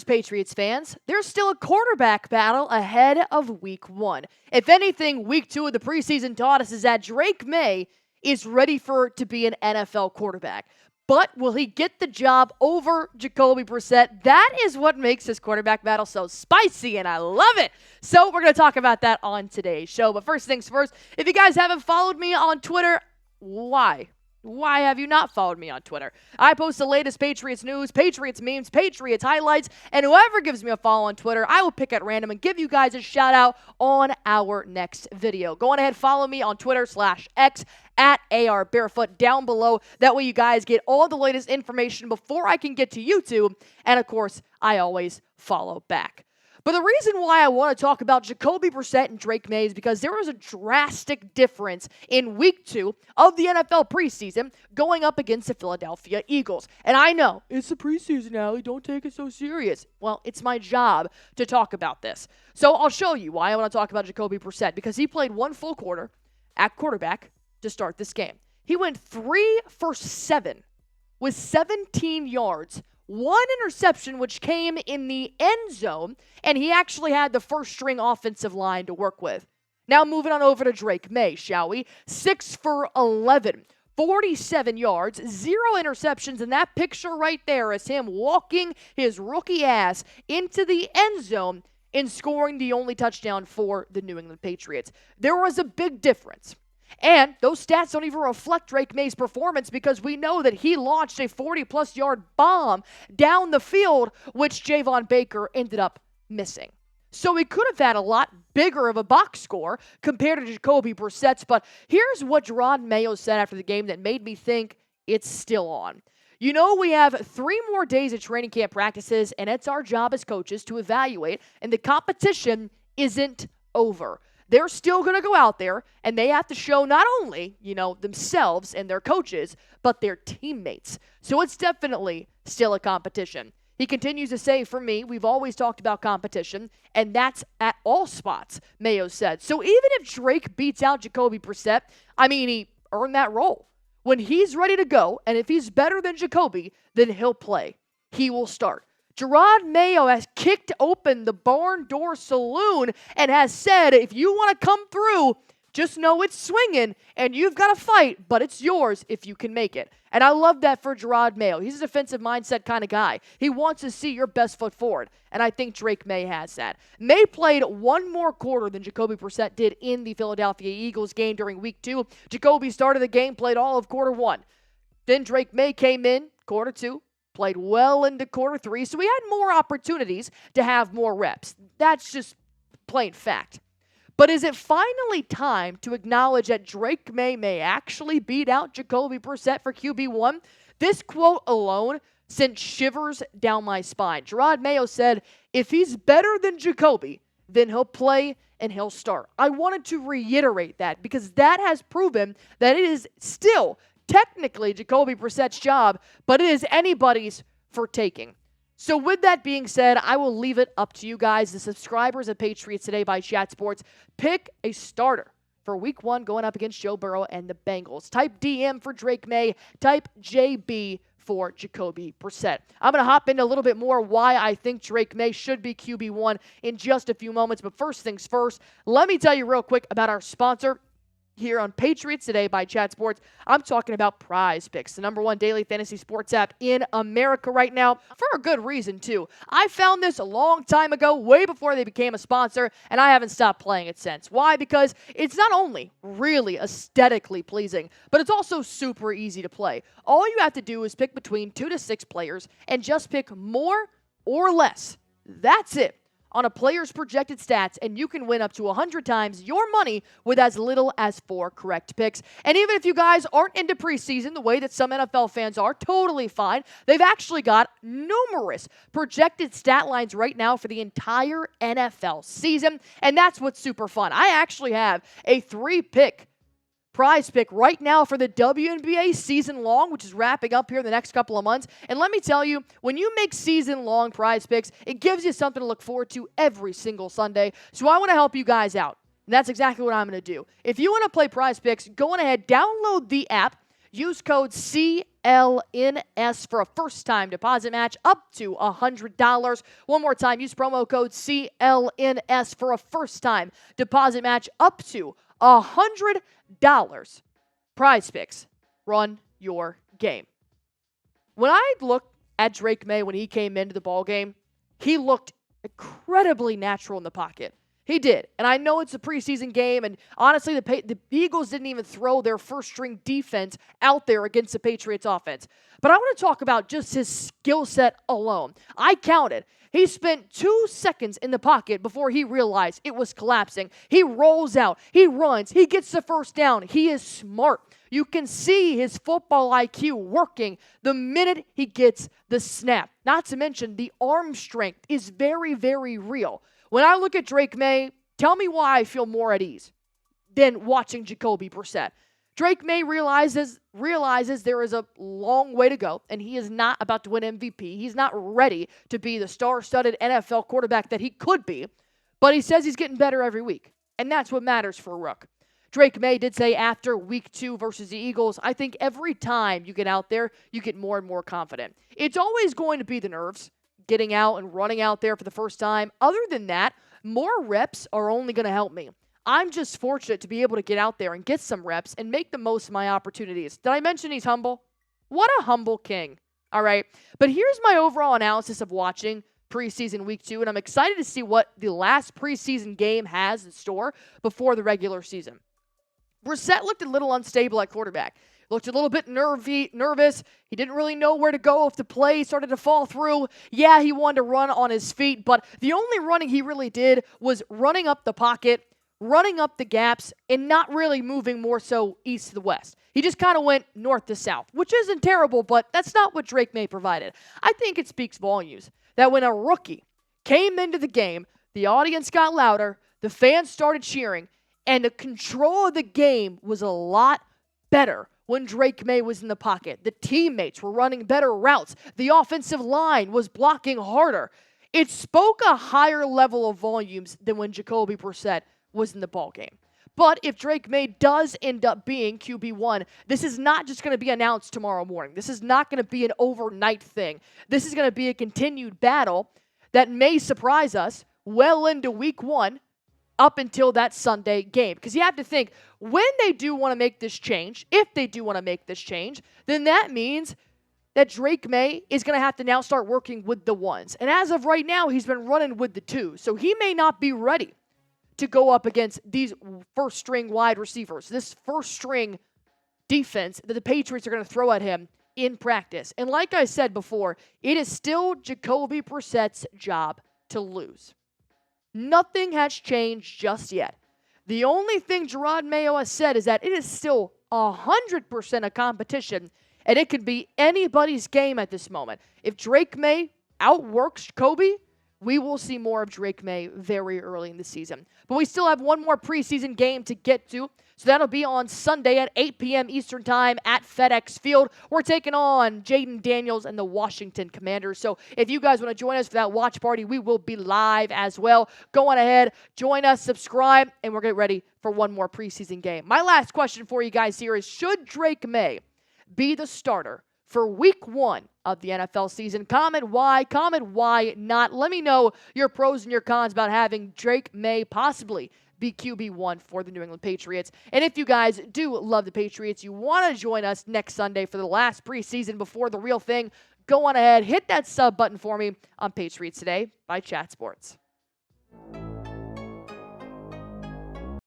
Patriots fans, there's still a quarterback battle ahead of Week 1. If anything, Week 2 of the preseason taught us is that Drake Maye is ready to be an NFL quarterback. But will he get the job over Jacoby Brissett? That is what makes this quarterback battle so spicy, and I love it. So we're going to talk about that on today's show. But first things first, if you guys haven't followed me on Twitter, why? Why have you not followed me on Twitter? I post the latest Patriots news, Patriots memes, Patriots highlights, and whoever gives me a follow on Twitter, I will pick at random and give you guys a shout out on our next video. Go on ahead, follow me on Twitter /X at AR Barefoot down below. That way you guys get all the latest information before I can get to YouTube. And of course, I always follow back. But the reason why I want to talk about Jacoby Brissett and Drake Maye is because there was a drastic difference in Week 2 of the NFL preseason going up against the Philadelphia Eagles. And I know, it's the preseason, Allie, don't take it so serious. Well, it's my job to talk about this. So I'll show you why I want to talk about Jacoby Brissett, because he played one full quarter at quarterback to start this game. He went 3 for 7 with 17 yards, 1 interception, which came in the end zone, and he actually had the first-string offensive line to work with. Now moving on over to Drake Maye, shall we? 6 for 11, 47 yards, 0 interceptions, and that picture right there is him walking his rookie ass into the end zone and scoring the only touchdown for the New England Patriots. There was a big difference. And those stats don't even reflect Drake Maye's performance, because we know that he launched a 40-plus yard bomb down the field, which Javon Baker ended up missing. So he could have had a lot bigger of a box score compared to Jacoby Brissett's, but here's what Jerod Mayo said after the game that made me think it's still on. You know, we have 3 more days of training camp practices, and it's our job as coaches to evaluate, and the competition isn't over. They're still going to go out there, and they have to show not only, themselves and their coaches, but their teammates. So it's definitely still a competition. He continues to say, for me, we've always talked about competition, and that's at all spots, Mayo said. So even if Drake beats out Jacoby Brissett, he earned that role. When he's ready to go, and if he's better than Jacoby, then he'll play. He will start. Jerod Mayo has kicked open the barn door saloon and has said, if you want to come through, just know it's swinging and you've got to fight, but it's yours if you can make it. And I love that for Jerod Mayo. He's a defensive mindset kind of guy. He wants to see your best foot forward, and I think Drake Maye has that. Maye played 1 more quarter than Jacoby Brissett did in the Philadelphia Eagles game during Week 2. Jacoby started the game, played all of quarter 1. Then Drake Maye came in, quarter 2. Played well into quarter 3, so he had more opportunities to have more reps. That's just plain fact. But is it finally time to acknowledge that Drake Maye may actually beat out Jacoby Brissett for QB1? This quote alone sent shivers down my spine. Jerod Mayo said, if he's better than Jacoby, then he'll play and he'll start. I wanted to reiterate that because that has proven that it is still technically Jacoby Brissett's job, but it is anybody's for taking. So with that being said, I will leave it up to you guys, the subscribers of Patriots Today by Chat Sports. Pick a starter for Week 1 going up against Joe Burrow and the Bengals. Type DM for Drake Maye. Type JB for Jacoby Brissett. I'm going to hop into a little bit more why I think Drake Maye should be QB1 in just a few moments. But first things first, let me tell you real quick about our sponsor here on Patriots Today by Chat Sports. I'm talking about PrizePicks, the #1 daily fantasy sports app in America right now, for a good reason, too. I found this a long time ago, way before they became a sponsor, and I haven't stopped playing it since. Why? Because it's not only really aesthetically pleasing, but it's also super easy to play. All you have to do is pick between 2 to 6 players and just pick more or less. That's it. On a player's projected stats, and you can win up to 100 times your money with as little as 4 correct picks. And even if you guys aren't into preseason the way that some NFL fans are, totally fine. They've actually got numerous projected stat lines right now for the entire NFL season, and that's what's super fun. I actually have a 3-pick prize pick right now for the WNBA season long, which is wrapping up here in the next couple of months. And let me tell you, when you make season long prize picks, it gives you something to look forward to every single Sunday. So I want to help you guys out. And that's exactly what I'm going to do. If you want to play prize picks, go on ahead, download the app. Use code CLNS for a first-time deposit match up to $100. One more time, use promo code CLNS for a first-time deposit match up to $100. PrizePicks, run your game. When I look at Drake Maye when he came into the ballgame, he looked incredibly natural in the pocket. He did. And I know it's a preseason game, and honestly, the Eagles didn't even throw their first-string defense out there against the Patriots offense. But I want to talk about just his skill set alone. I counted. He spent 2 seconds in the pocket before he realized it was collapsing. He rolls out. He runs. He gets the first down. He is smart. You can see his football IQ working the minute he gets the snap. Not to mention, the arm strength is very, very real. When I look at Drake Maye, tell me why I feel more at ease than watching Jacoby Brissett. Drake Maye realizes there is a long way to go, and he is not about to win MVP. He's not ready to be the star-studded NFL quarterback that he could be, but he says he's getting better every week, and that's what matters for a rook. Drake Maye did say after week 2 versus the Eagles, I think every time you get out there, you get more and more confident. It's always going to be the nerves, getting out and running out there for the first time. Other than that, more reps are only going to help me. I'm just fortunate to be able to get out there and get some reps and make the most of my opportunities. Did I mention he's humble? What a humble king. All right. But here's my overall analysis of watching preseason week 2, and I'm excited to see what the last preseason game has in store before the regular season. Brissett looked a little unstable at quarterback. Looked a little bit nervous. He didn't really know where to go if the play started to fall through. Yeah, he wanted to run on his feet, but the only running he really did was running up the pocket, running up the gaps, and not really moving more so east to the west. He just kind of went north to south, which isn't terrible, but that's not what Drake Maye provided. I think it speaks volumes that when a rookie came into the game, the audience got louder, the fans started cheering, and the control of the game was a lot better when Drake Maye was in the pocket. The teammates were running better routes. The offensive line was blocking harder. It spoke a higher level of volumes than when Jacoby Brissett was in the ballgame. But if Drake Maye does end up being QB1, this is not just going to be announced tomorrow morning. This is not going to be an overnight thing. This is going to be a continued battle that may surprise us well into week 1 up until that Sunday game. Because you have to think, when they do want to make this change, if they do want to make this change, then that means that Drake Maye is going to have to now start working with the ones. And as of right now, he's been running with the 2. So he may not be ready to go up against these first-string wide receivers, this first-string defense that the Patriots are going to throw at him in practice. And like I said before, it is still Jacoby Brissett's job to lose. Nothing has changed just yet. The only thing Jerod Mayo has said is that it is still 100% a competition, and it could be anybody's game at this moment. If Drake Maye outworks Jacoby, we will see more of Drake Maye very early in the season. But we still have one more preseason game to get to, so that'll be on Sunday at 8 p.m. Eastern Time at FedEx Field. We're taking on Jaden Daniels and the Washington Commanders. So if you guys want to join us for that watch party, we will be live as well. Go on ahead, join us, subscribe, and we're getting ready for one more preseason game. My last question for you guys here is, should Drake Maye be the starter for week 1 of the NFL season? Comment why not. Let me know your pros and your cons about having Drake Maye possibly be QB1 for the New England Patriots. And if you guys do love the Patriots, you want to join us next Sunday for the last preseason before the real thing, go on ahead, hit that sub button for me on Patriots Today by Chat Sports.